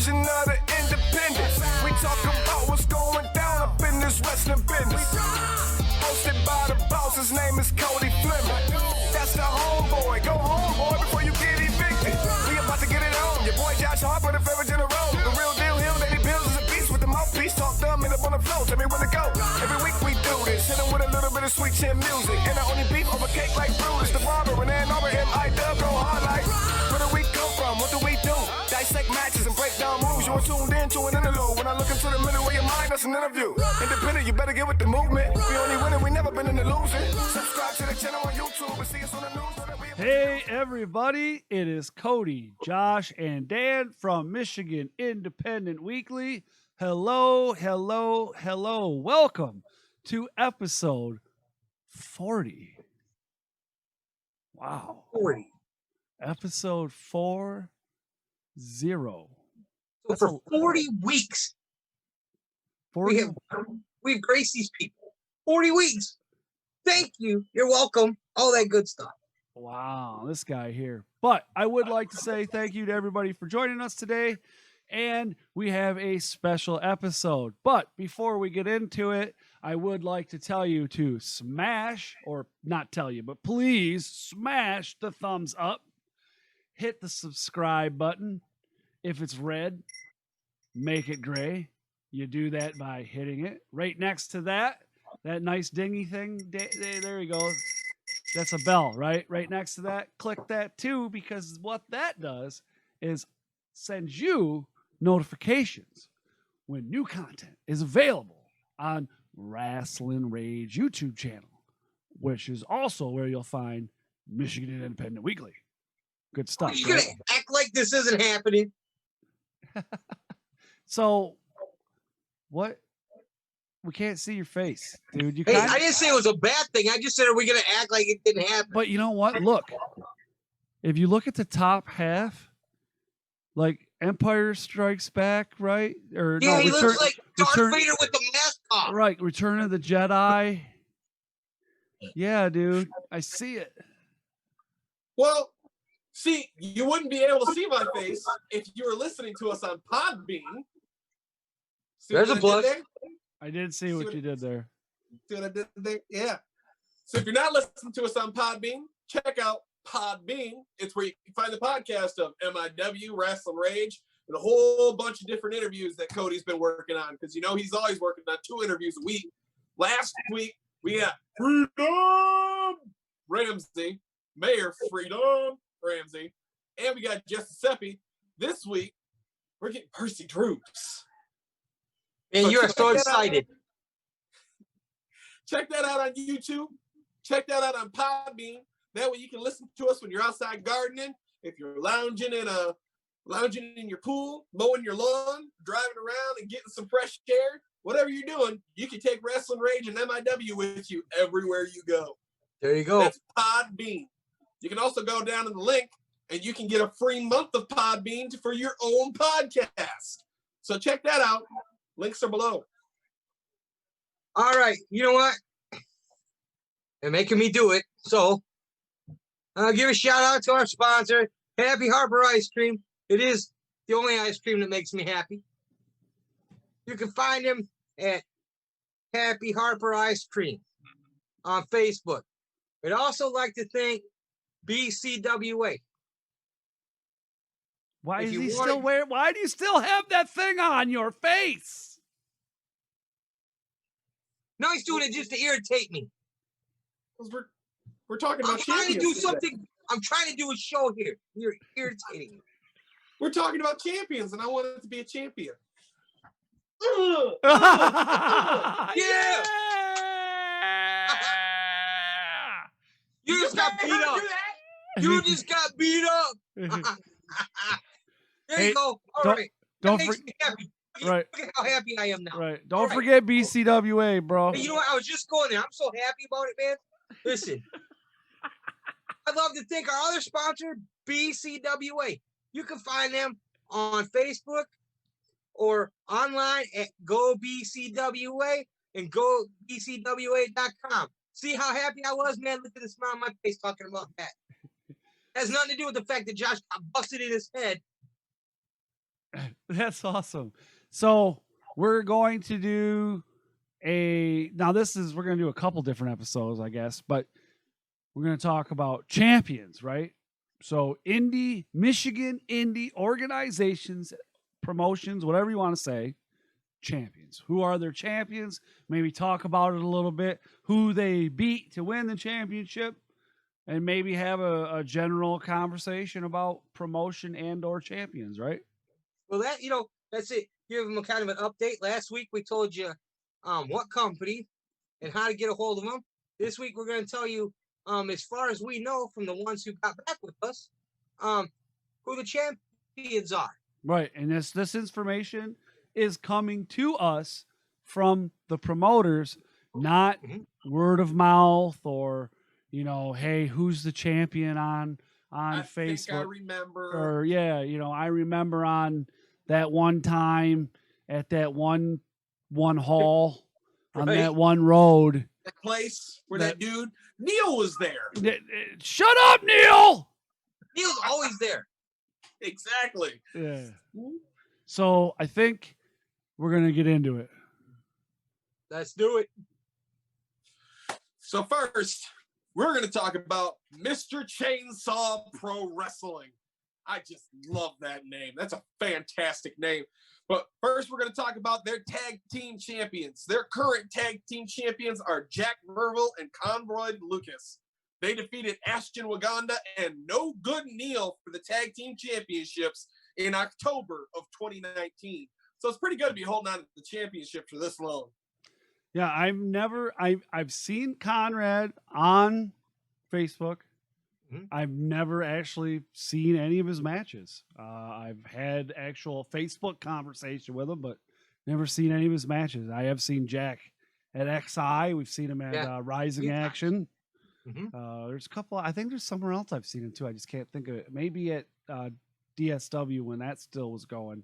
version of the independent. We talk about what's going down up in this wrestling business. Hosted by the boss, his name is Cody Fleming. That's the homeboy. Go home, boy, before you get evicted. We about to get it on. Your boy Josh Harper, the favorite in a row. The real deal, Hill, Lady Bills is a beast with the mouthpiece. Talk dumb and up on the floor. Tell me when to go. Every week we do this. Hit him with a little bit of sweet chin music. And I only beef over cake like Brutus. The barber and then over M.I.W. go hard like. Where do we come from? What do we do? Dissect matches and break down moves. You're tuned in to an interlude. When I look into the middle of your mind, that's an interview. Independent, you better get with the movement. We only winning, we never been in the losing. Subscribe to the channel on YouTube and see us on the news. Hey everybody, it is Cody, Josh, and Dan from Michigan Independent Weekly. Hello, hello, hello. Welcome to episode 40. Wow. 40. Episode 40. So for 40 weeks, 40? we've graced these people. 40 weeks. Thank you. You're welcome. All that good stuff. Wow, this guy here. But I would like to say thank you to everybody for joining us today. And we have a special episode. But before we get into it, I would like to tell you to smash, or not tell you, but please smash the thumbs up. Hit the subscribe button. If it's red, make it gray. You do that by hitting it. Right next to that nice dingy thing, there you go. That's a bell, right? Right next to that. Click that too, because what that does is sends you notifications when new content is available on Rasslin Rage YouTube channel, which is also where you'll find Michigan Independent Weekly. Good stuff. Are you going to act like this isn't happening? So, what? We can't see your face, dude. Hey, I didn't say it was a bad thing. I just said, are we going to act like it didn't happen? But you know what? Look. If you look at the top half, like Empire Strikes Back, right? Or yeah, no, he looks like Darth Vader with the mask on. Right, Return of the Jedi. Yeah, dude. I see it. Well, see, you wouldn't be able to see my face if you were listening to us on Podbean. See There's a plus. I did see what you did there. See what I did there? Yeah. So if you're not listening to us on Podbean, check out Podbean. It's where you can find the podcast of MIW, Rasslin Rage, and a whole bunch of different interviews that Cody's been working on. Because, you know, he's always working on 2 interviews a week. Last week, we got Freedom Ramsey, Mayor Freedom Ramsey, and we got Jesse Seppi. This week, we're getting Percy Droops. And you are so excited. Check that out on YouTube. Check that out on Podbean. That way you can listen to us when you're outside gardening, if you're lounging in your pool, mowing your lawn, driving around and getting some fresh air. Whatever you're doing, you can take Rasslin Rage and MIW with you everywhere you go. There you go. That's Podbean. You can also go down in the link and you can get a free month of Podbean for your own podcast. So check that out. Links are below. All right. You know what? They're making me do it. So I'll give a shout out to our sponsor, Happy Harper Ice Cream. It is the only ice cream that makes me happy. You can find them at Happy Harper Ice Cream on Facebook. I'd also like to thank BCWA. Why do you still have that thing on your face? No, he's doing it just to irritate me. Because we're talking about I'm trying to do champions something. today. I'm trying to do a show here. You're irritating me. We're talking about champions, and I want it to be a champion. Yeah! You just got beat up. You just got beat up. There you go. All right. That makes me happy. Right. Look at how happy I am now. Right. Don't forget BCWA, bro. Hey, you know what? I was just going there. I'm so happy about it, man. Listen. I'd love to thank our other sponsor, BCWA. You can find them on Facebook or online at GoBCWA and GoBCWA.com. See how happy I was, man? Look at the smile on my face talking about that. Has nothing to do with the fact that Josh got busted in his head That's awesome. So we're going to do we're going to do a couple different episodes, I guess, but we're going to talk about champions, right? So Michigan indie organizations, promotions, whatever you want to say, champions. Who are their champions? Maybe talk about it a little bit, who they beat to win the championship, and maybe have a general conversation about promotion and or champions, right? Well, that's it. Give them a kind of an update. Last week we told you what company and how to get a hold of them. This week we're going to tell you, as far as we know from the ones who got back with us, who the champions are. Right, and this information is coming to us from the promoters, not word of mouth or hey, who's the champion on Facebook? Think I remember. Or I remember on that one time at that one hall on that one road. That place where that dude Neil was there. Shut up, Neil! Neil's always there. Exactly. Yeah. So I think we're gonna get into it. Let's do it. So first, we're going to talk about Mr. Chainsaw Pro Wrestling. I just love that name. That's a fantastic name. But first, we're going to talk about their tag team champions. Their current tag team champions are Jack Verville and Conroy Lucas. They defeated Ashton Waganda and No Good Neil for the tag team championships in October of 2019. So it's pretty good to be holding on to the championship for this long. Yeah, I've seen Conrad on Facebook. I've never actually seen any of his matches. I've had actual Facebook conversation with him, but never seen any of his matches. I have seen Jack at XI. We've seen him at Rising Action. There's a couple. I think there's somewhere else I've seen him too. I just can't think of it. Maybe at DSW when that still was going.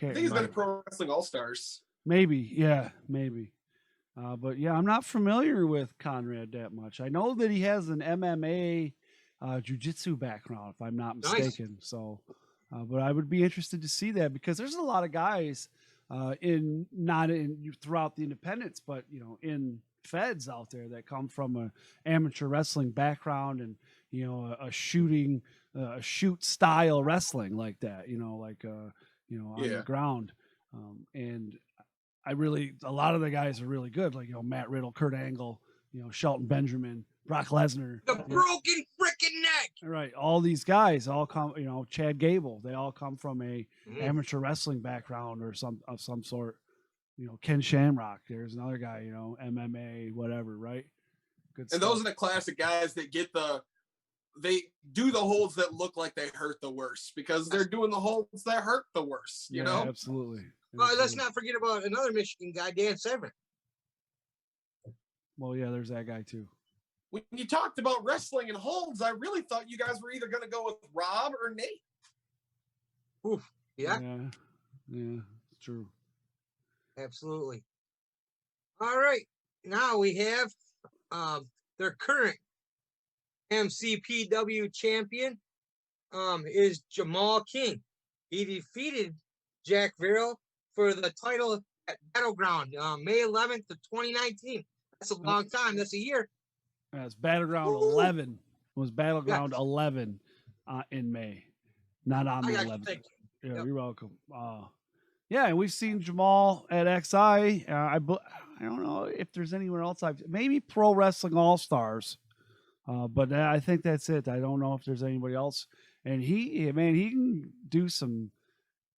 I think he's been at Pro Wrestling AllStars. Maybe, yeah, maybe. But yeah, I'm not familiar with Conrad that much. I know that he has an MMA jiu-jitsu background, if I'm not mistaken. Nice. So, but I would be interested to see that because there's a lot of guys throughout the independents, but in feds out there that come from an amateur wrestling background and a shoot style wrestling like that. On the ground, and a lot of the guys are really good, like Matt Riddle, Kurt Angle, Shelton Benjamin, Brock Lesnar, the broken freaking neck. Right, all these guys all come, Chad Gable. They all come from a amateur wrestling background or some sort. Ken Shamrock. There's another guy, MMA, whatever. Right. Good. And those are the classic guys that they do the holds that look like they hurt the worst because they're doing the holds that hurt the worst. You know. Absolutely. Well, let's not forget about another Michigan guy, Dan Severn. Well, yeah, there's that guy too. When you talked about wrestling and holds, I really thought you guys were either going to go with Rob or Nate. Oof. Yeah. Yeah, it's true. Absolutely. All right. Now we have their current MCPW champion is Jamal King. He defeated Jack Verrill for the title at Battleground May 11th of 2019. That's a long time. That's a year. It's Battleground 11. It was Battleground 11 in May, not on the 11th. Yeah, you're welcome. Yeah, and we've seen Jamal at XI. I don't know if there's anywhere else. Maybe Pro Wrestling AllStars, but I think that's it. I don't know if there's anybody else. And he can do some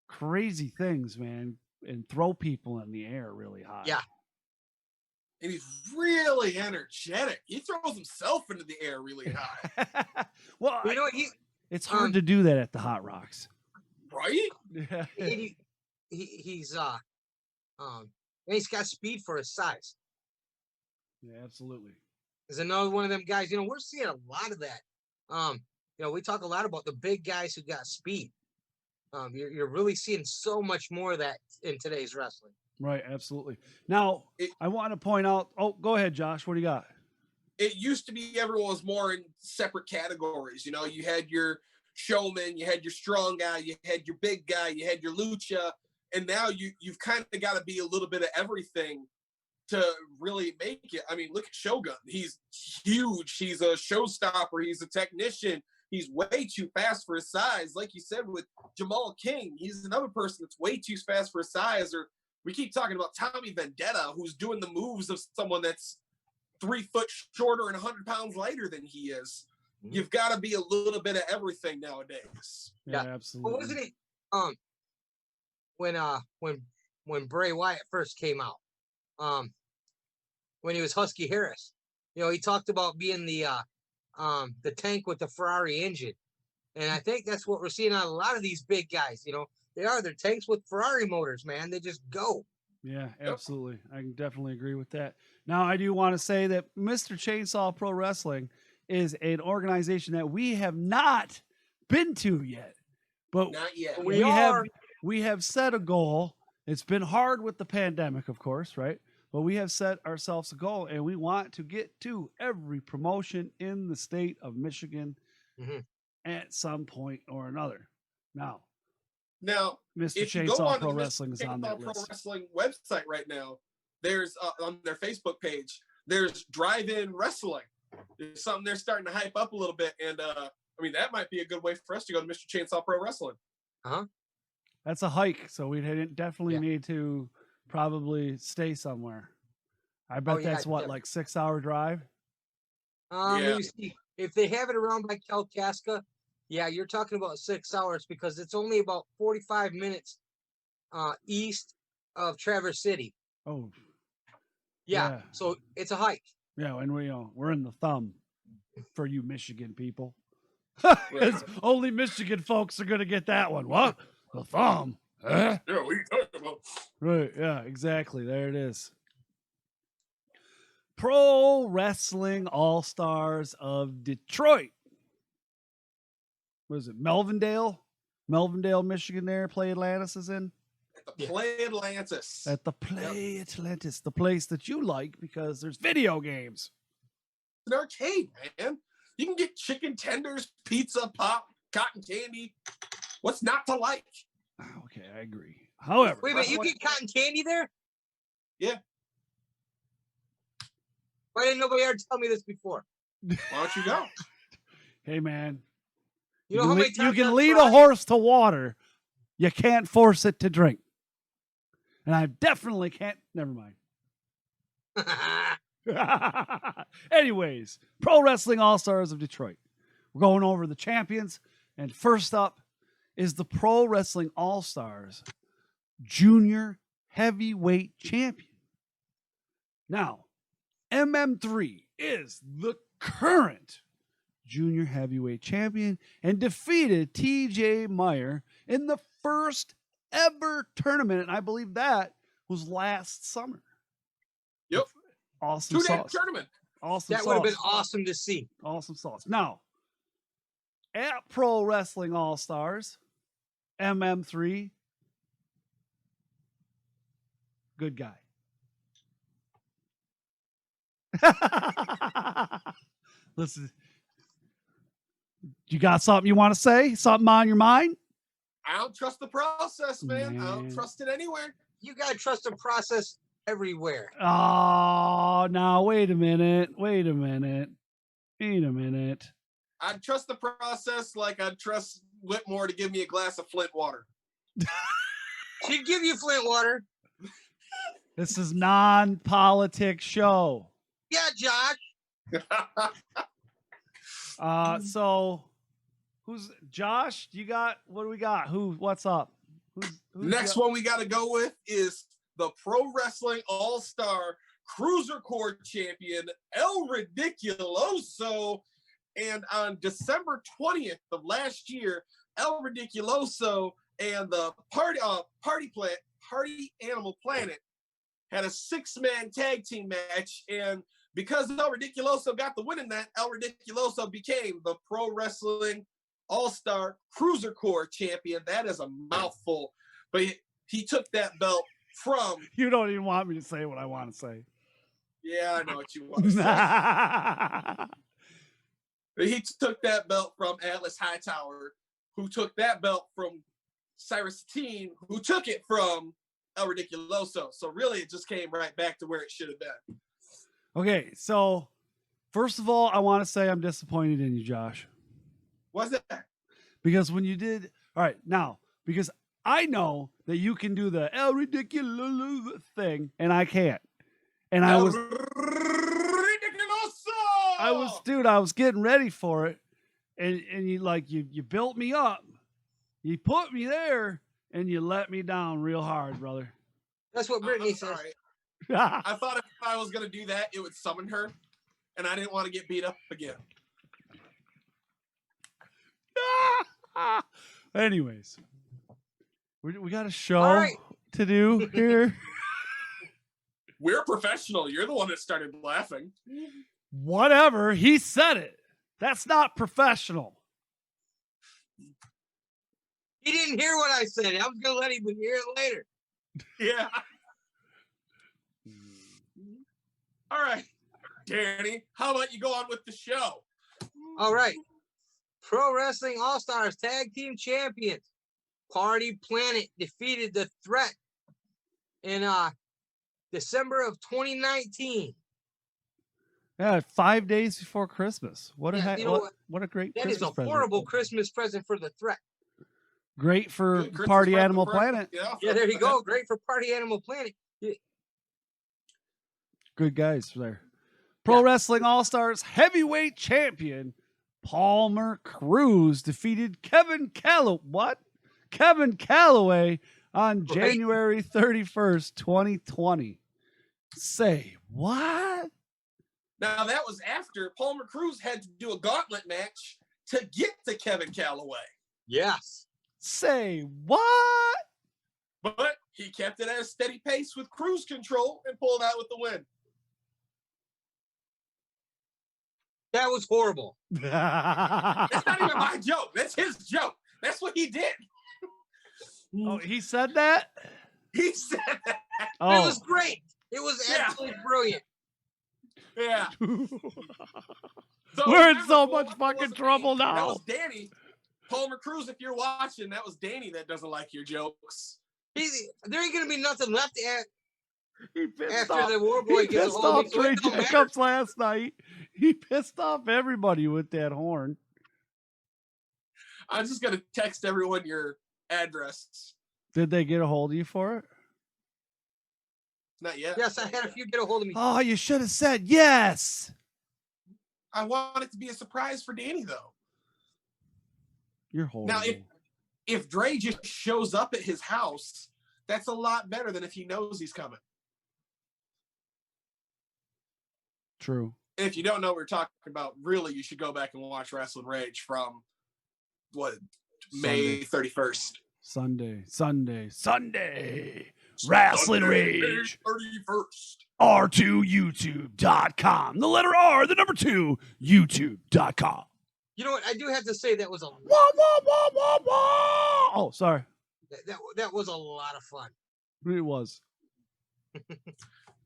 crazy things, man, and throw people in the air really high. Yeah. And he's really energetic. He throws himself into the air really high. Well, it's hard to do that at the Hot Rocks. Right? Yeah. He's got speed for his size. Yeah, absolutely. There's another one of them guys. We're seeing a lot of that. We talk a lot about the big guys who got speed. You're really seeing so much more of that in today's wrestling. Right, absolutely. Now, I want to point out. Oh, go ahead, Josh. What do you got? It used to be everyone was more in separate categories. You had your showman, you had your strong guy, you had your big guy, you had your lucha, and now you've kind of got to be a little bit of everything to really make it. I mean, look at Shogun. He's huge. He's a showstopper. He's a technician. He's way too fast for his size. Like you said with Jamal King, he's another person that's way too fast for his size. Or we keep talking about Tommy Vendetta, who's doing the moves of someone that's 3 foot shorter and 100 pounds lighter than he is. You've got to be a little bit of everything nowadays. Yeah, absolutely. Well, wasn't it when Bray Wyatt first came out, when he was Husky Harris, you know, he talked about being the tank with the Ferrari engine, and I think that's what we're seeing on a lot of these big guys. You know, they're tanks with Ferrari motors, man. They just go. Yeah, absolutely. I can definitely agree with that. Now, I do want to say that Mr. Chainsaw Pro Wrestling is an organization that we have not been to yet, but Not yet. we have set a goal. It's been hard with the pandemic, of course, right? But we have set ourselves a goal, and we want to get to every promotion in the state of Michigan at some point or another. Now, Mr. if you go Chainsaw on Pro the Wrestling is on that Pro list. Wrestling website right now, there's on their Facebook page, there's drive-in wrestling. There's something they're starting to hype up a little bit, and I mean that might be a good way for us to go to Mr. Chainsaw Pro Wrestling. That's a hike, so we definitely need to probably stay somewhere. I bet that's what, like 6-hour drive? Let me see. If they have it around by Kalkaska, yeah, you're talking about 6 hours because it's only about 45 minutes east of Traverse City. Oh. Yeah. So it's a hike. Yeah, and we're in the thumb for you Michigan people. Right. Only Michigan folks are going to get that one. What? The thumb? Huh? Yeah, what are you talking about? Right, yeah, exactly. There it is. Pro Wrestling All-Stars of Detroit. What is it, Melvindale? Melvindale, Michigan there, Play Atlantis is in? At the Play Atlantis. At the Play Atlantis, the place that you like because there's video games. It's an arcade, man. You can get chicken tenders, pizza, pop, cotton candy. What's not to like? Okay, I agree. However, wait a minute, you get cotton candy there? Yeah. Why didn't nobody ever tell me this before? Why don't you go? Hey, man. You know how many You times can I've lead tried? a horse to water. You can't force it to drink. And I definitely can't. Never mind. Anyways, Pro Wrestling All-Stars of Detroit. We're going over the champions. And first up is the Pro Wrestling All-Stars Junior Heavyweight Champion. Now, MM3 is the current Junior Heavyweight Champion and defeated TJ Meyer in the first ever tournament. And I believe that was last summer. Yep. Awesome 2-day sauce. tournament. Awesome That sauce. would have been awesome to see. Awesome sauce. Now, at Pro Wrestling All-Stars, MM3, good guy. Listen, you got something you want to say? Something on your mind? I don't trust the process, man. I don't Man. trust it anywhere. You got to trust the process everywhere. Oh, now wait a minute. I'd trust the process like I'd trust Whitmore to give me a glass of Flint water. She'd give you Flint water. This is non-politics show. Yeah, Josh. So who's Josh? What do we got? What's up? Who's Next one we got to go with is the Pro Wrestling All-Star Cruiser Core Champion, El Ridiculoso. And on December 20th of last year, El Ridiculoso and the Party Animal Planet had a 6-man tag team match. And because El Ridiculoso got the win in that, El Ridiculoso became the Pro Wrestling All-Star Cruiser Core Champion. That is a mouthful. But he took that belt from... You don't even want me to say what I want to say. Yeah, I know what you want to say. He took that belt from Atlas Hightower, who took that belt from Cyrus Teen, who took it from El Ridiculoso. So really, it just came right back to where it should have been. Okay, so first of all, I want to say I'm disappointed in you, Josh. What's that? Because when you did, all right, now, because I know that you can do the El Ridiculoso thing, and I can't. And I was getting ready for it, and you built me up, you put me there, and you let me down real hard, brother. That's what Brittany says. I thought if I was going to do that, it would summon her, and I didn't want to get beat up again. Anyways, we got a show to do here. We're professional. You're the one that started laughing. Whatever. He said it. That's not professional. He didn't hear what I said. I was going to let him hear it later. Yeah. All right, Danny, how about you go on with the show? All right. Pro Wrestling All-Stars Tag Team Champions. Party Planet defeated The Threat in December of 2019. Yeah, 5 days before Christmas. What a great that Christmas is a present. horrible Christmas present for The Threat. Great for Party Animal Planet. Yeah, there you go. Great for Party Animal Planet. Yeah. Good guys there. Pro Wrestling All-Stars heavyweight champion Palmer Cruz defeated Kevin Calloway on January 31st, 2020. Say what? Now, that was after Palmer Cruz had to do a gauntlet match to get to Kevin Calloway. Yes. Say what? But he kept it at a steady pace with cruise control and pulled out with the win. That was horrible. That's not even my joke. That's his joke. That's what he did. Oh, he said that? He said that. Oh. It was great. It was absolutely brilliant. Yeah. We're in so much fucking trouble now. That was Danny. Palmer Cruz, if you're watching, that was Danny that doesn't like your jokes. There ain't going to be nothing left after off. the War Boy gets a hold of me. Trey Jacobs last night. He pissed off everybody with that horn. I'm just going to text everyone your address. Did they get a hold of you for it? Not yet. Yes, I had a few get a hold of me. Oh, you should have said yes. I want it to be a surprise for Danny, though. You're horrible. Now, if Dre just shows up at his house, that's a lot better than if he knows he's coming. True. And if you don't know what we're talking about, really, you should go back and watch Rasslin Rage from, May 31st. Sunday. Rasslin Rage. 31st. R2YouTube.com. The letter R, the number 2, YouTube.com. You know what? I do have to say that was a Oh, sorry. That was a lot of fun. It was.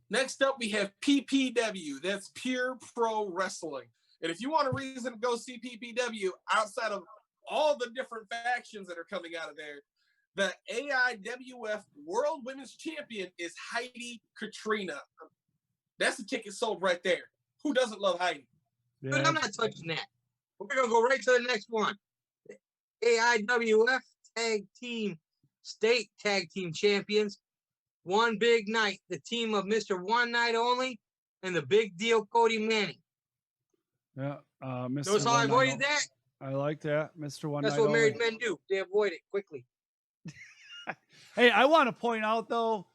Next up, we have PPW. That's Pure Pro Wrestling. And if you want a reason to go see PPW outside of all the different factions that are coming out of there, the AIWF World Women's Champion is Heidi Katrina. That's the ticket sold right there. Who doesn't love Heidi? Yeah. But I'm not touching that. We're going to go right to the next one. AIWF State Tag Team Champions. One big night. The team of Mr. One Night Only and the Big Deal Cody Manning. Yeah. Mr. Notice how I avoided that? I like that. Mr. One That's Night what Only. married men do. They avoid it quickly. Hey, I want to point out, though,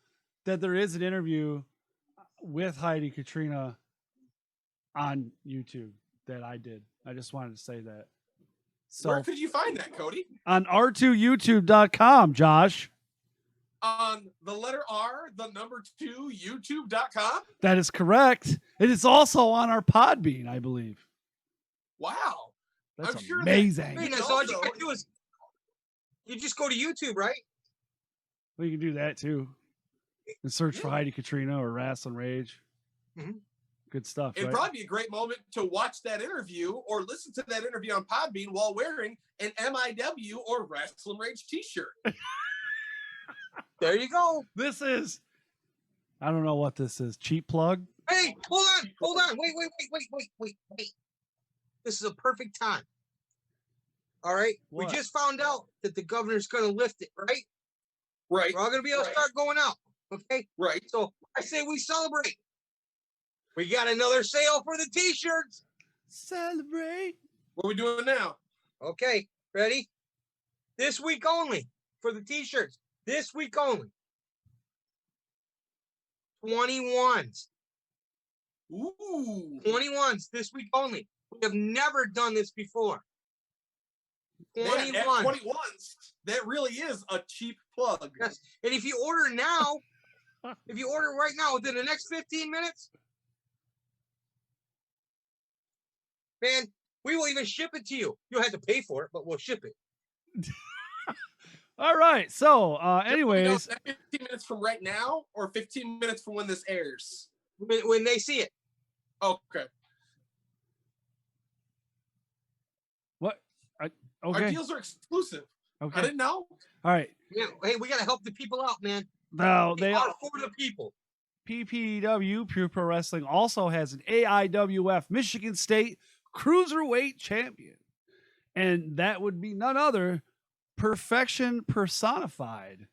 that there is an interview with Heidi Katrina on YouTube that I did. I just wanted to say that. So, where could you find that, Cody? On r2youtube.com, Josh. On the letter R, the number 2, youtube.com? That is correct. It is also on our Podbean, I believe. Wow. That's I'm sure amazing. So all you got to do is you just go to YouTube, right? Well, you can do that too. And search for Heidi Katrina or Rasslin Rage. Mm-hmm. Good stuff. It'd Right? probably be a great moment to watch that interview or listen to that interview on Podbean while wearing an MIW or Rasslin Rage T-shirt. There you go. This is, I don't know what this is. Cheap plug? Hey, hold on. Wait. This is a perfect time. All right. What? We just found out that the governor's going to lift it, right? Right. We're all going to be able to start going out. Okay. Right. So I say we celebrate. We got another sale for the T-shirts. Celebrate. What are we doing now? Okay. Ready? This week only for the T-shirts. This week only. 21s. Ooh. 21s this week only. We have never done this before. Man, 21. at 21s, that really is a cheap plug. Yes. And if you order now, if you order right now within the next 15 minutes, man, we will even ship it to you. You'll have to pay for it, but we'll ship it. All right. So, anyways, 15 minutes from right now or 15 minutes from when this airs? When they see it. Okay. what? Our Okay. deals are exclusive. I Okay. didn't know. All right. Yeah, hey, we got to help the people out, man. Now, they are for the people. PPW, Pure Pro Wrestling, also has an AIWF Michigan State Cruiserweight Champion. And that would be none other, perfection personified,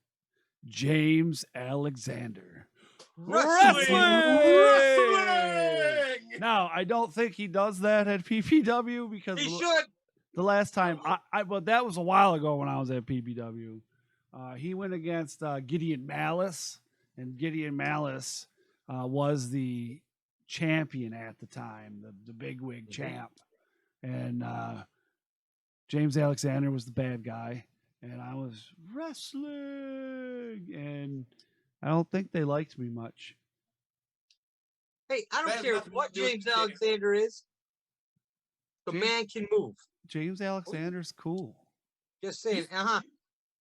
James Alexander. Wrestling! Now, I don't think he does that at PPW because He should. the last time, but that was a while ago when I was at PPW. He went against Gideon Malice, and Gideon Malice was the champion at the time, the bigwig champ. And James Alexander was the bad guy, and I was wrestling, and I don't think they liked me much. Hey, I That don't has care nothing to what do with James the game. Alexander is. The man can move. James Alexander's cool. Just saying. Uh-huh.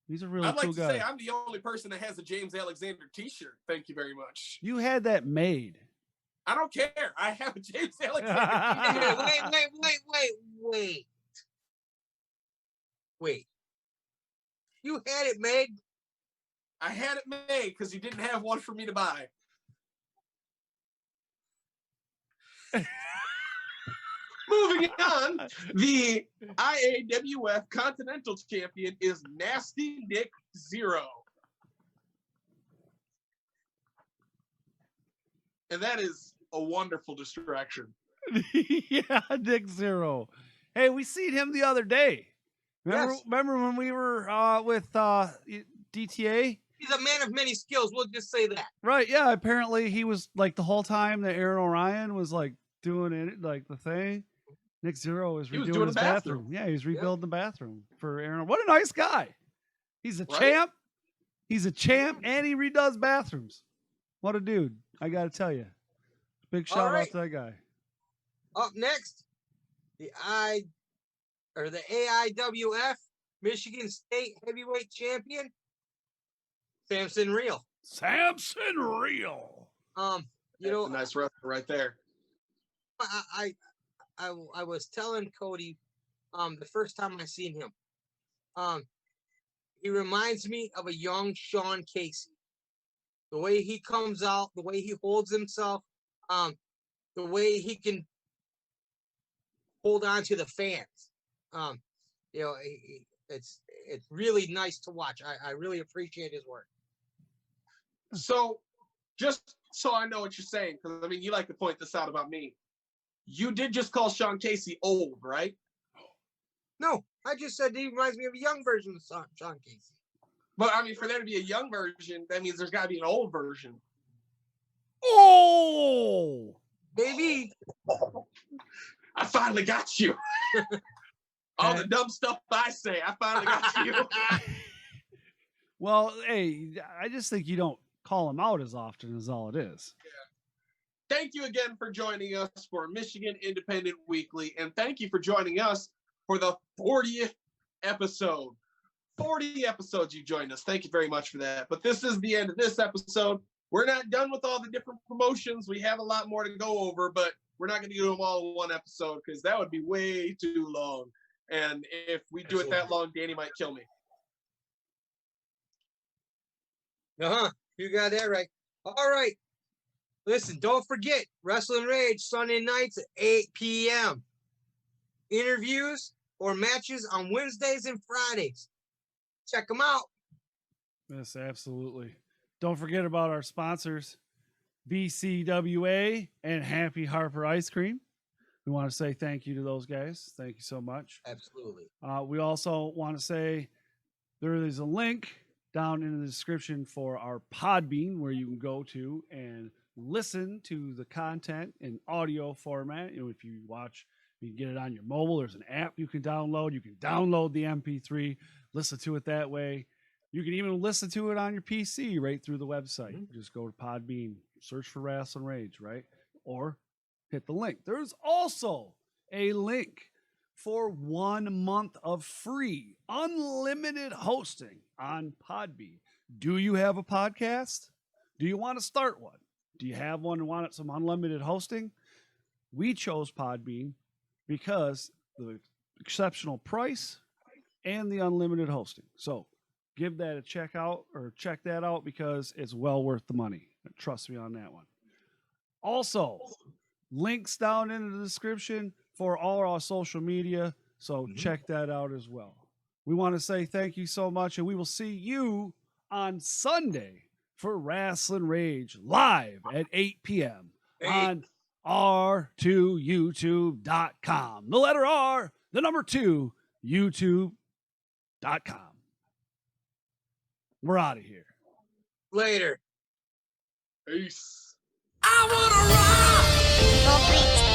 He's a really I'd like cool to guy. say I'm the only person that has a James Alexander T-shirt. Thank you very much. You had that made. I don't care. I have a James Alexander T-shirt. Wait. You had it made? I had it made because you didn't have one for me to buy. Moving on, the IAWF Continental Champion is Nasty Nick Zero. And that is a wonderful distraction. Yeah, Nick Zero. Hey, we seen him the other day. Remember when we were with DTA? He's a man of many skills. We'll just say that. Right, yeah. Apparently he was like the whole time that Aaron Orion was like doing it, like the thing. Nick Zero was He was redoing doing his the bathroom. bathroom. Yeah, he was rebuilding the bathroom for Aaron. What a nice guy. He's a Right? champ. He's a champ, and he redoes bathrooms. What a dude. I got to tell you. Big shout out to that guy. Up next, the AIWF Michigan State Heavyweight Champion, Samson Real. Samson Real. You know, That's a nice wrestler right there. I was telling Cody, the first time I seen him, he reminds me of a young Sean Casey. The way he comes out, the way he holds himself, the way he can hold on to the fans. You know, it's really nice to watch. I really appreciate his work. So, just so I know what you're saying, because I mean, you like to point this out about me. You did just call Sean Casey old, right? No, I just said he reminds me of a young version of Sean Casey. But I mean, for there to be a young version, that means there's got to be an old version. Oh, Maybe. I finally got you. All the dumb stuff I say, I finally got you. well, hey, I just think you don't call him out as often as all it is. Thank you again for joining us for Michigan Independent Weekly, and thank you for joining us for the 40th episode. 40 episodes you joined us. Thank you very much for that. But this is the end of this episode. we're not done with all the different promotions. We have a lot more to go over, but we're not going to do them all in one episode because that would be way too long. And if we do it that long, Danny might kill me. You got that right. All right. Listen, don't forget, Rasslin Rage Sunday nights at 8 p.m. Interviews or matches on Wednesdays and Fridays. Check them out. Yes, absolutely. Don't forget about our sponsors, BCWA and Happy Harper Ice Cream. We want to say thank you to those guys. Thank you so much. Absolutely. We also want to say there is a link down in the description for our Podbean where you can go to and listen to the content in audio format. You know, if you watch, you can get it on your mobile. There's an app you can download. You can download the MP3, listen to it that way. You can even listen to it on your PC right through the website. Mm-hmm. Just go to Podbean, search for Rasslin Rage, right? Or hit the link. There's also a link for 1 month of free, unlimited hosting on Podbean. Do you have a podcast? Do you want to start one? Do you have one and want some unlimited hosting? We chose Podbean because the exceptional price and the unlimited hosting. So give that a check out or check that out because it's well worth the money. Trust me on that one. Also, links down in the description for all our social media. So check that out as well. We want to say thank you so much, and we will see you on Sunday for Rasslin Rage live at 8 p.m. on r2youtube.com. The letter R, the number 2, youtube.com. We're out of here. Later. Peace. I wanna rock!